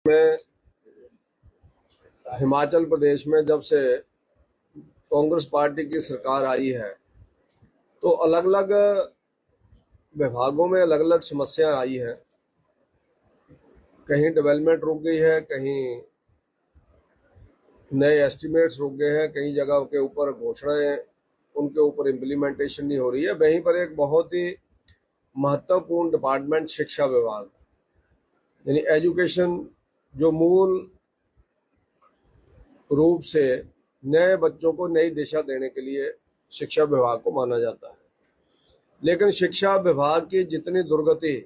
में हिमाचल प्रदेश में जब से कांग्रेस पार्टी की सरकार आई है तो अलग अलग विभागों में अलग अलग समस्याएं आई हैं। कहीं डेवलपमेंट रुक गई है, कहीं नए एस्टिमेट्स रुक गए हैं, कई जगह के ऊपर घोषणाएं उनके ऊपर इम्प्लीमेंटेशन नहीं हो रही है। वहीं पर एक बहुत ही महत्वपूर्ण डिपार्टमेंट शिक्षा विभाग यानी एजुकेशन, जो मूल रूप से नए बच्चों को नई दिशा देने के लिए शिक्षा विभाग को माना जाता है, लेकिन शिक्षा विभाग की जितनी दुर्गति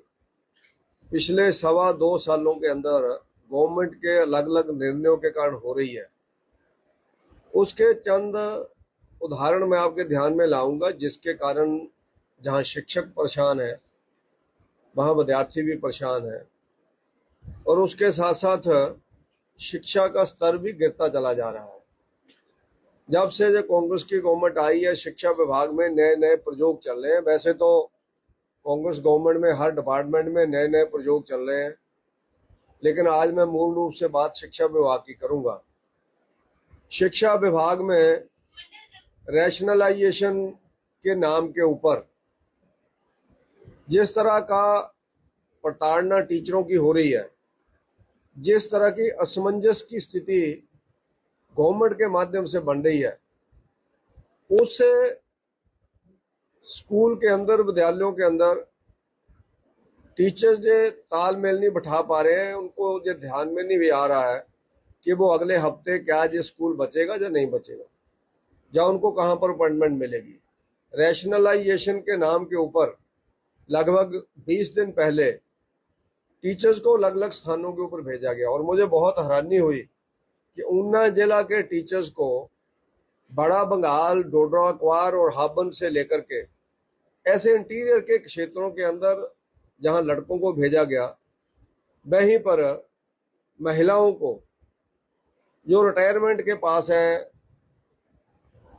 पिछले 2.25 सालों के अंदर गवर्नमेंट के अलग अलग निर्णयों के कारण हो रही है, उसके चंद उदाहरण मैं आपके ध्यान में लाऊंगा, जिसके कारण जहां शिक्षक परेशान है वहां विद्यार्थी भी परेशान है और उसके साथ साथ शिक्षा का स्तर भी गिरता चला जा रहा है। जब से जो कांग्रेस की गवर्नमेंट आई है, शिक्षा विभाग में नए नए प्रयोग चल रहे हैं। वैसे तो कांग्रेस गवर्नमेंट में हर डिपार्टमेंट में नए नए प्रयोग चल रहे हैं, लेकिन आज मैं मूल रूप से बात शिक्षा विभाग की करूंगा। शिक्षा विभाग में रैशनलाइजेशन के नाम के ऊपर जिस तरह का प्रताड़ना टीचरों की हो रही है, जिस तरह की असमंजस की स्थिति गवर्नमेंट के माध्यम से बन रही है, उससे स्कूल के अंदर, विद्यालयों के अंदर टीचर्स जो तालमेल नहीं बैठा पा रहे हैं, उनको जो ध्यान में नहीं भी आ रहा है कि वो अगले हफ्ते क्या जो स्कूल बचेगा या नहीं बचेगा, या उनको कहां पर अपॉइंटमेंट मिलेगी। रैशनलाइजेशन के नाम के ऊपर लगभग 20 दिन पहले टीचर्स को अलग अलग स्थानों के ऊपर भेजा गया और मुझे बहुत हैरानी हुई कि ऊना जिला के टीचर्स को बड़ा बंगाल, डोडरा क्वार और हाबन से लेकर के ऐसे इंटीरियर के क्षेत्रों के अंदर जहां लड़कों को भेजा गया, वहीं पर महिलाओं को जो रिटायरमेंट के पास हैं,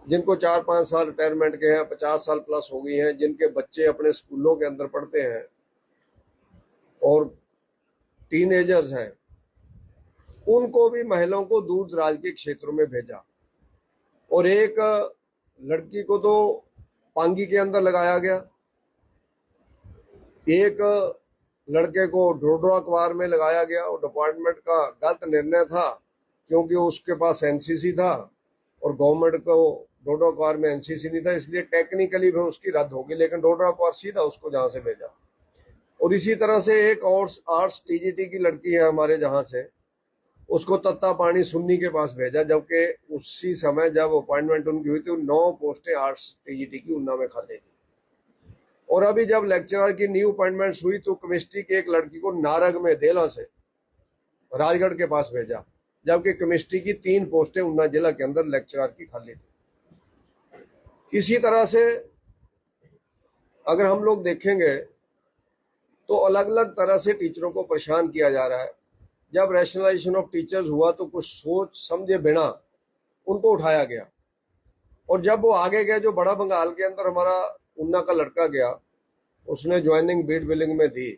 जिनको 4-5 साल रिटायरमेंट के हैं, 50 साल प्लस हो गई हैं, जिनके बच्चे अपने स्कूलों के अंदर पढ़ते हैं और टीनेजर्स हैं, उनको भी महिलाओं को दूर दराज के क्षेत्रों में भेजा। और एक लड़की को तो पांगी के अंदर लगाया गया, एक लड़के को डोडरा क्वार में लगाया गया। और डिपार्टमेंट का गलत निर्णय था, क्योंकि उसके पास एनसीसी था और गवर्नमेंट को डोडरा क्वार में एनसीसी नहीं था, इसलिए टेक्निकली भी उसकी रद्द होगी, लेकिन डोडरा क्वार सीधा उसको जहां से भेजा। और इसी तरह से एक और आर्ट्स टीजीटी की लड़की है हमारे जहां से, उसको तत्ता पानी सुन्नी के पास भेजा, जबकि उसी समय जब अपॉइंटमेंट उनकी हुई थी 9 पोस्टें आर्ट्स टीजीटी की ऊना में खाली थी। और अभी जब लेक्चरर की न्यू अपॉइंटमेंट हुई तो केमिस्ट्री की एक लड़की को नारग में देला से राजगढ़ के पास भेजा, जबकि केमिस्ट्री की 3 पोस्टें ऊना जिला के अंदर लेक्चरर की खाली थी। इसी तरह से अगर हम लोग देखेंगे तो अलग अलग तरह से टीचरों को परेशान किया जा रहा है। जब रैशनलाइजेशन ऑफ टीचर्स हुआ तो कुछ सोच समझे बिना उनको उठाया गया, और जब वो आगे गए, जो बड़ा बंगाल के अंदर हमारा ऊना का लड़का गया, उसने ज्वाइनिंग बीड बिलिंग में दी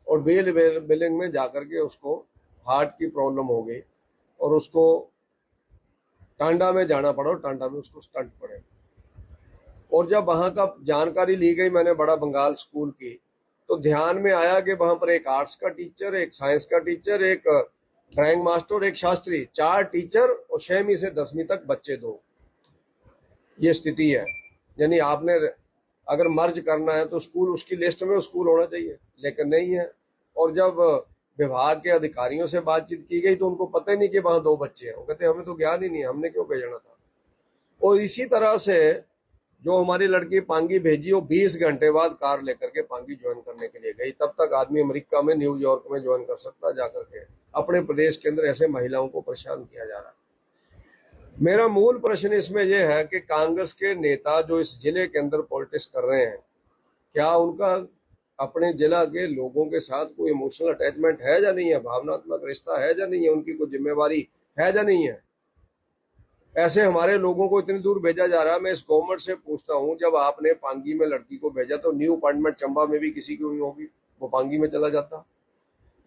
और बीड बिलिंग में जाकर के उसको हार्ट की प्रॉब्लम हो गई और उसको टांडा में जाना पड़ा और टांडा में उसको स्टंट पड़े। और जब वहां का जानकारी ली गई मैंने बड़ा बंगाल स्कूल की, तो ध्यान में आया कि वहां पर एक आर्ट्स का टीचर, एक साइंस का टीचर, एक ड्राइंग मास्टर, एक शास्त्री, 4 टीचर और 6वीं से 10वीं तक बच्चे 2। ये स्थिति है। यानी आपने अगर मर्ज करना है तो स्कूल, उसकी लिस्ट में स्कूल होना चाहिए, लेकिन नहीं है। और जब विभाग के अधिकारियों से बातचीत की गई तो उनको पता ही नहीं कि वहां 2 बच्चे हैं। वो कहते हमें तो ज्ञान ही नहीं है, हमने क्यों भेजना था। और इसी तरह से जो हमारी लड़की पांगी भेजी, वो 20 घंटे बाद कार लेकर के पांगी ज्वाइन करने के लिए गई। तब तक आदमी अमेरिका में, न्यूयॉर्क में ज्वाइन कर सकता, जाकर के अपने प्रदेश के अंदर ऐसे महिलाओं को परेशान किया जा रहा है। मेरा मूल प्रश्न इसमें यह है कि कांग्रेस के नेता जो इस जिले के अंदर पॉलिटिक्स कर रहे हैं, क्या उनका अपने जिला के लोगों के साथ कोई इमोशनल अटैचमेंट है या नहीं है, भावनात्मक रिश्ता है या नहीं है, उनकी कोई जिम्मेवारी है या नहीं है। ऐसे हमारे लोगों को इतनी दूर भेजा जा रहा है। मैं इस गवर्नमेंट से पूछता हूं, जब आपने पांगी में लड़की को भेजा तो न्यू अपॉइंटमेंट चंबा में भी किसी की हुई होगी, वो पांगी में चला जाता।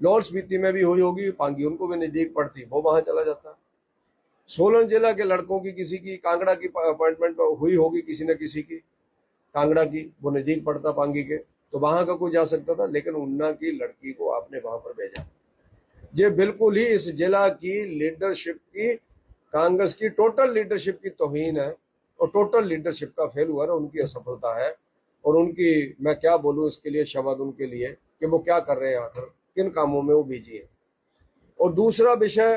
लाहौल स्पीति में भी हुई होगी, पांगी उनको भी नजदीक पड़ती, वो वहां चला जाता। सोलन जिला के लड़कों की किसी की कांगड़ा की अपॉइंटमेंट हुई होगी, किसी न किसी की कांगड़ा की, वो नजदीक पड़ता पांगी के, तो वहां का कोई जा सकता था, लेकिन उन्ना की लड़की को आपने वहां पर भेजा। ये बिल्कुल ही इस जिला की लीडरशिप की, कांग्रेस की टोटल लीडरशिप की तौहीन है, और टोटल लीडरशिप का फेलुअर है, उनकी असफलता है। और उनकी, मैं क्या बोलूं इसके लिए शब्द उनके लिए, कि वो क्या कर रहे हैं आखिर, किन कामों में वो बिजी है। और दूसरा विषय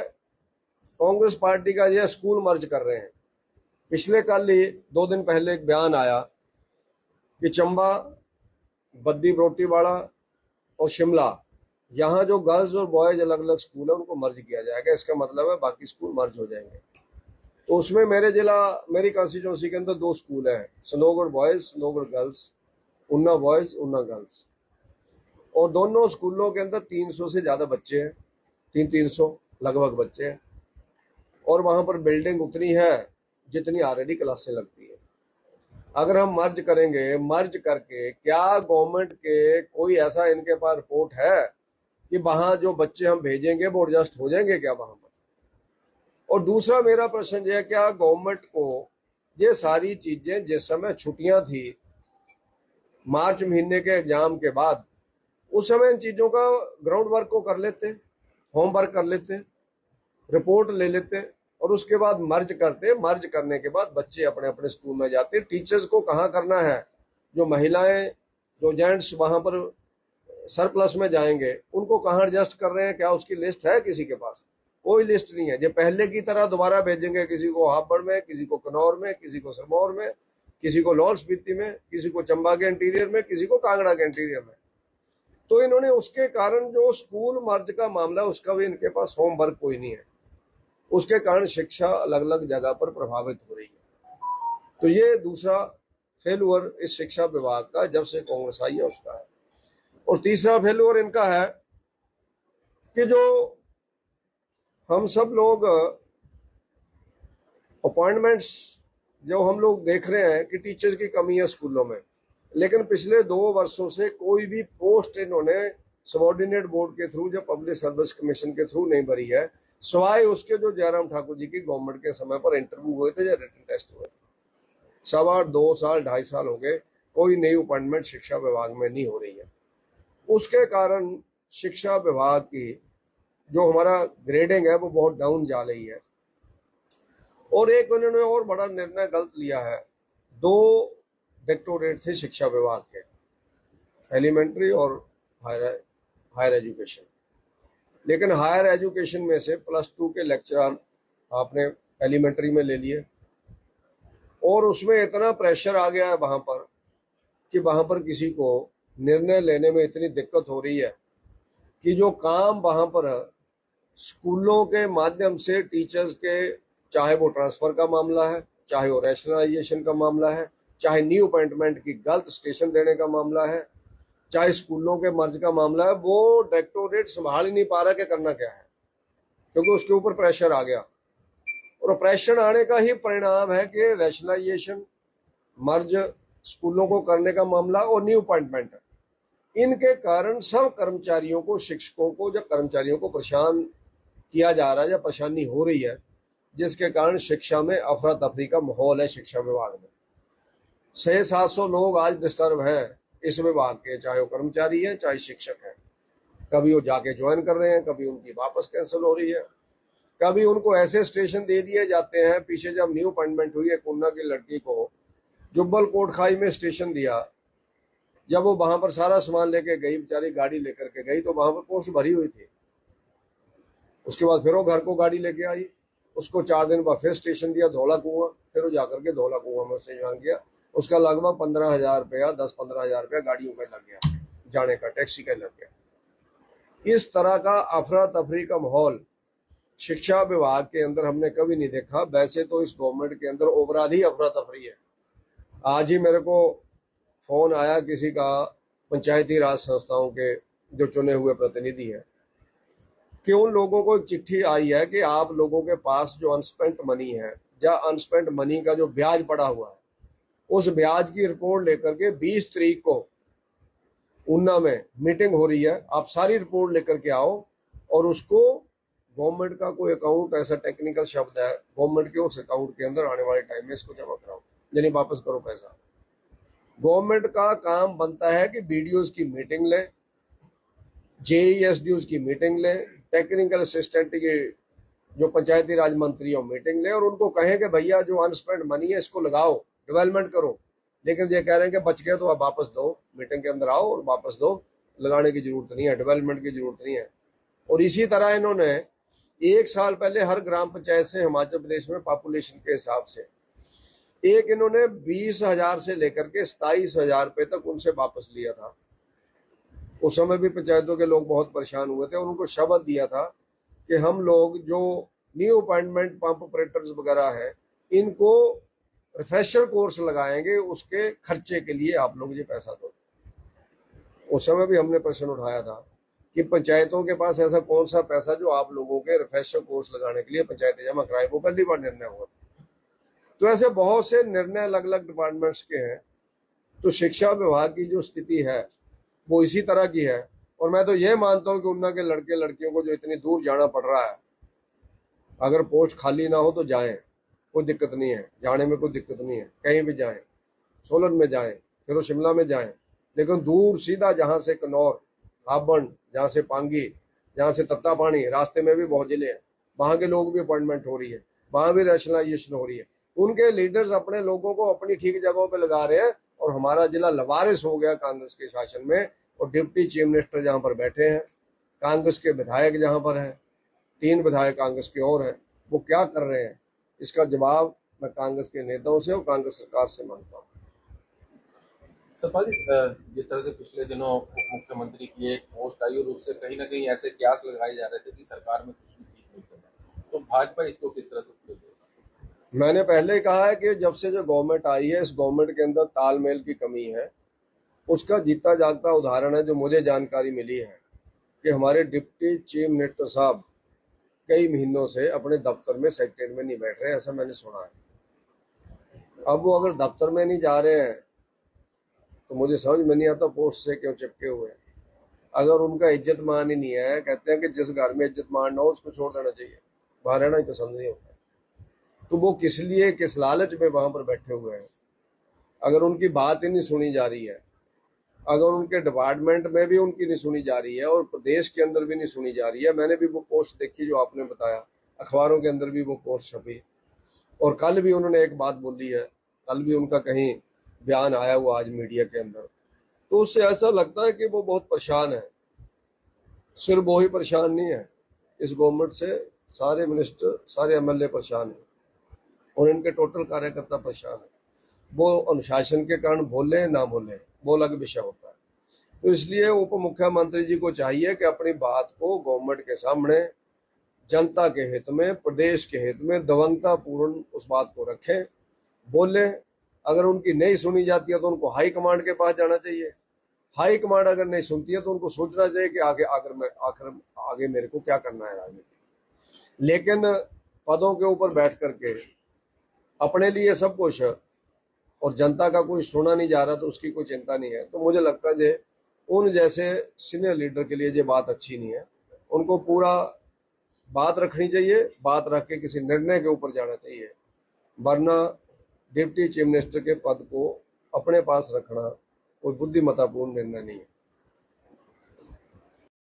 कांग्रेस पार्टी का, यह स्कूल मर्ज कर रहे हैं। पिछले कल ही 2 दिन पहले एक बयान आया कि चंबा, बद्दी बरोटीवाड़ा और शिमला, यहाँ जो गर्ल्स और बॉयज अलग अलग स्कूल है उनको मर्ज किया जाएगा। इसका मतलब है बाकी स्कूल मर्ज हो जाएंगे। तो उसमें मेरे जिला, मेरी कॉन्स्टिट्यूंसी के अंदर 2 स्कूल हैं, स्नोगढ़ बॉयज, स्नोगढ़ गर्ल्स, उन्ना बॉयज, उन्ना गर्ल्स। और दोनों स्कूलों के अंदर 300 से ज्यादा बच्चे हैं, 300 लगभग बच्चे हैं। और वहां पर बिल्डिंग उतनी है जितनी ऑलरेडी क्लासें लगती है। अगर हम मर्ज करेंगे, मर्ज करके क्या गवर्नमेंट के कोई ऐसा इनके पास रिपोर्ट है कि वहां जो बच्चे हम भेजेंगे वो एडजस्ट हो जाएंगे क्या वहां पर? और दूसरा मेरा प्रश्न यह है, क्या गवर्नमेंट को ये सारी चीजें, जिस समय छुट्टियां थी मार्च महीने के एग्जाम के बाद, उस समय इन चीजों का ग्राउंड वर्क को कर लेते, होमवर्क कर लेते, रिपोर्ट ले लेते, और उसके बाद मर्ज करते। मर्ज करने के बाद बच्चे अपने अपने स्कूल में जाते। टीचर्स को कहाँ करना है, जो महिलाएं, जो जेंट्स वहां पर सरप्लस में जाएंगे, उनको कहाँ एडजस्ट कर रहे हैं, क्या उसकी लिस्ट है किसी के पास? कोई लिस्ट नहीं है। जो पहले की तरह दोबारा भेजेंगे, किसी को हापड़ में, किसी को कनौर में, किसी को सिरमौर में, किसी को लाहौल स्पीति में, किसी को चंबा के इंटीरियर में, किसी को कांगड़ा के इंटीरियर में। तो इन्होंने उसके कारण जो स्कूल मर्ज का मामला, उसका भी इनके पास होमवर्क कोई नहीं है। उसके कारण शिक्षा अलग अलग जगह पर प्रभावित हो रही है। तो ये दूसरा फेलुअर इस शिक्षा विभाग का जब से कांग्रेस आई है उसका है। और तीसरा फेलुअर इनका है कि जो हम सब लोग अपॉइंटमेंट्स जो हम लोग देख रहे हैं कि टीचर्स की कमी है स्कूलों में, लेकिन पिछले 2 वर्षों से कोई भी पोस्ट इन्होंने सबॉर्डिनेट बोर्ड के थ्रू, जो पब्लिक सर्विस कमीशन के थ्रू नहीं भरी है, सिवाय उसके जो जयराम ठाकुर जी की गवर्नमेंट के समय पर इंटरव्यू हुए थे या रिटन टेस्ट हुए थे। 2 साल 2.5 साल हो गए, कोई नई अपॉइंटमेंट शिक्षा विभाग में नहीं हो रही है। उसके कारण शिक्षा विभाग की जो हमारा ग्रेडिंग है वो बहुत डाउन जा रही है। और एक उन्होंने और बड़ा निर्णय गलत लिया है। 2 डायरेक्टोरेट थे शिक्षा विभाग के, एलिमेंट्री और हायर एजुकेशन, लेकिन हायर एजुकेशन में से +2 के लेक्चरर आपने एलिमेंट्री में ले लिए, और उसमें इतना प्रेशर आ गया है वहां पर कि वहां पर किसी को निर्णय लेने में इतनी दिक्कत हो रही है कि जो काम वहां पर स्कूलों के माध्यम से टीचर्स के, चाहे वो ट्रांसफर का मामला है, चाहे वो रैशनलाइजेशन का मामला है, चाहे न्यू अपॉइंटमेंट की गलत स्टेशन देने का मामला है, चाहे स्कूलों के मर्ज का मामला है, वो डायरेक्टोरेट संभाल ही नहीं पा रहा कि करना क्या है, क्योंकि उसके ऊपर प्रेशर आ गया। और प्रेशर आने का ही परिणाम है कि रैशनलाइजेशन, मर्ज, स्कूलों को करने का मामला और न्यू अपॉइंटमेंट, इनके कारण सब कर्मचारियों को, शिक्षकों को, जब कर्मचारियों को परेशान किया जा रहा है या परेशानी हो रही है, जिसके कारण शिक्षा में अफरा तफरी का माहौल है। शिक्षा विभाग में 600-700 लोग आज डिस्टर्ब हैं इस विभाग के, चाहे वो कर्मचारी हैं चाहे शिक्षक हैं। कभी वो जाके ज्वाइन कर रहे हैं, कभी उनकी वापस कैंसिल हो रही है, कभी उनको ऐसे स्टेशन दे दिए जाते हैं। पीछे जब न्यू अपॉइंटमेंट हुई है, कुन्ना की लड़की को जुब्बल कोटखाई में स्टेशन दिया, जब वो वहां पर सारा सामान लेके गई, बेचारी गाड़ी लेकर के गई, तो वहां पर पोस्ट भरी हुई थी। उसके बाद फिर वो घर को गाड़ी लेके आई, उसको 4 दिन बाद फिर स्टेशन दिया धौला कुआं, फिर वो जाकर के धौला कुआं में स्टेशन किया। उसका लगभग 15,000 रुपया, 10-15,000 रुपया गाड़ियों का लग गया, जाने का, टैक्सी का लग गया। इस तरह का अफरा तफरी का माहौल शिक्षा विभाग के अंदर हमने कभी नहीं देखा। वैसे तो इस गवर्नमेंट के अंदर ओवरऑल ही अफरा तफरी है। आज ही मेरे को फोन आया किसी का, पंचायती राज संस्थाओं के जो चुने हुए प्रतिनिधि हैं, कि उन लोगों को एक चिट्ठी आई है कि आप लोगों के पास जो अनस्पेंट मनी है या अनस्पेंट मनी का जो ब्याज पड़ा हुआ है, उस ब्याज की रिपोर्ट लेकर के 20 तारीख को ऊना में मीटिंग हो रही है, आप सारी रिपोर्ट लेकर के आओ और उसको गवर्नमेंट का कोई अकाउंट, ऐसा टेक्निकल शब्द है, गवर्नमेंट के उस अकाउंट के अंदर आने वाले टाइम में इसको जमा कराओ, यानी वापस करो पैसा। गवर्नमेंट का काम बनता है कि बीडीओज की मीटिंग लें, जेईएसडीओज की मीटिंग लें, टेक्निकल असिस्टेंट की जो पंचायती राज मंत्री हो मीटिंग लें और उनको कहें कि भैया जो अनस्पेंड मनी है इसको लगाओ, डेवलपमेंट करो। लेकिन ये कह रहे हैं कि बच गया तो आप वापस दो, मीटिंग के अंदर आओ और वापस दो, लगाने की जरूरत नहीं है, डेवलपमेंट की जरूरत नहीं है। और इसी तरह इन्होंने 1 साल पहले हर ग्राम पंचायत से हिमाचल प्रदेश में पॉपुलेशन के हिसाब से एक इन्होंने 20,000 से लेकर के 27,000 रुपए तक उनसे वापस लिया था। उस समय भी पंचायतों के लोग बहुत परेशान हुए थे और उनको शब्द दिया था कि हम लोग जो न्यू अपॉइंटमेंट पंप ऑपरेटर्स वगैरह है इनको रिफ्रेशर कोर्स लगाएंगे, उसके खर्चे के लिए आप लोग ये पैसा दो। उस समय भी हमने प्रश्न उठाया था कि पंचायतों के पास ऐसा कौन सा पैसा जो आप लोगों के रिफ्रेशर कोर्स लगाने के लिए पंचायतें जमा कराएं। वो पहली बार निर्णय हुआ। तो ऐसे बहुत से निर्णय अलग अलग डिपार्टमेंट्स के हैं। तो शिक्षा विभाग की जो स्थिति है वो इसी तरह की है। और मैं तो ये मानता हूं कि ऊना के लड़के लड़कियों को जो इतनी दूर जाना पड़ रहा है, अगर पोस्ट खाली ना हो तो जाएं, कोई दिक्कत नहीं है, जाने में कोई दिक्कत नहीं है, कहीं भी जाएं, सोलन में जाएं, फिर वो शिमला में जाएं, लेकिन दूर सीधा जहां से कनौर, हाबन, जहां से पांगी, जहां से तत्तापानी, रास्ते में भी बहुत जिले हैं, वहां के लोग भी अपॉइंटमेंट हो रही है, वहां भी रैशनलाइजेशन हो रही है। उनके लीडर्स अपने लोगों को अपनी ठीक जगहों पर लगा रहे हैं और हमारा जिला लवारिस हो गया कांग्रेस के शासन में। और डिप्टी चीफ मिनिस्टर जहां पर बैठे हैं, कांग्रेस के विधायक जहां पर हैं, 3 विधायक कांग्रेस के और हैं, वो क्या कर रहे हैं, इसका जवाब मैं कांग्रेस के नेताओं से और कांग्रेस सरकार से मांगता हूँ। सतपाल जी, जिस तरह से पिछले दिनों उप मुख्यमंत्री की एक पोस्ट आई और उससे कहीं ना कहीं ऐसे क्यास लगाए जा रहे थे कि सरकार में कुछ भी ठीक नहीं चल रहा, तो भाजपा इसको किस तरह से पूरे देगा? मैंने पहले ही कहा है कि जब से जो गवर्नमेंट आई है, इस गवर्नमेंट के अंदर तालमेल की कमी है। उसका जीता जागता उदाहरण है जो मुझे जानकारी मिली है कि हमारे डिप्टी चीफ मिनिस्टर साहब कई महीनों से अपने दफ्तर में सेक्रेटरी में नहीं बैठ रहे, ऐसा मैंने सुना है। अब वो अगर दफ्तर में नहीं जा रहे हैं तो मुझे समझ में नहीं आता पोस्ट से क्यों चिपके हुए हैं। अगर उनका इज्जत मान ही नहीं है, कहते हैं कि जिस घर में इज्जत मान ना हो उसको छोड़ देना चाहिए, वहां रहना ही पसंद नहीं होता, तो वो किस लिए, किस लालच में वहां पर बैठे हुए हैं। अगर उनकी बात ही नहीं सुनी जा रही है, अगर उनके डिपार्टमेंट में भी उनकी नहीं सुनी जा रही है और प्रदेश के अंदर भी नहीं सुनी जा रही है। मैंने भी वो पोस्ट देखी जो आपने बताया, अखबारों के अंदर भी वो पोस्ट छपी और कल भी उन्होंने एक बात बोली है, कल भी उनका कहीं बयान आया हुआ आज मीडिया के अंदर। तो उससे ऐसा लगता है कि वो बहुत परेशान है। सिर्फ वो ही परेशान नहीं है, इस गवर्नमेंट से सारे मिनिस्टर, सारे एमएलए परेशान है और इनके टोटल कार्यकर्ता परेशान है। वो अनुशासन के कारण बोले ना बोले वो अलग विषय होता है। तो इसलिए उप मुख्यमंत्री जी को चाहिए कि अपनी बात को गवर्नमेंट के सामने जनता के हित में, प्रदेश के हित में दवंगता पूर्ण उस बात को रखें, बोले। अगर उनकी नहीं सुनी जाती है तो उनको हाई कमांड के पास जाना चाहिए। हाई कमांड अगर नहीं सुनती है तो उनको सोचना चाहिए कि आगे मेरे को क्या करना है राजनीति। लेकिन पदों के ऊपर बैठ करके अपने लिए सब कुछ और जनता का कोई सुना नहीं जा रहा तो उसकी कोई चिंता नहीं है। तो मुझे लगता है जे उन जैसे सीनियर लीडर के लिए ये बात अच्छी नहीं है। उनको पूरा बात रखनी चाहिए, बात रख के किसी निर्णय के ऊपर जाना चाहिए, वरना डिप्टी चीफ मिनिस्टर के पद को अपने पास रखना कोई बुद्धिमत्तापूर्ण निर्णय नहीं है।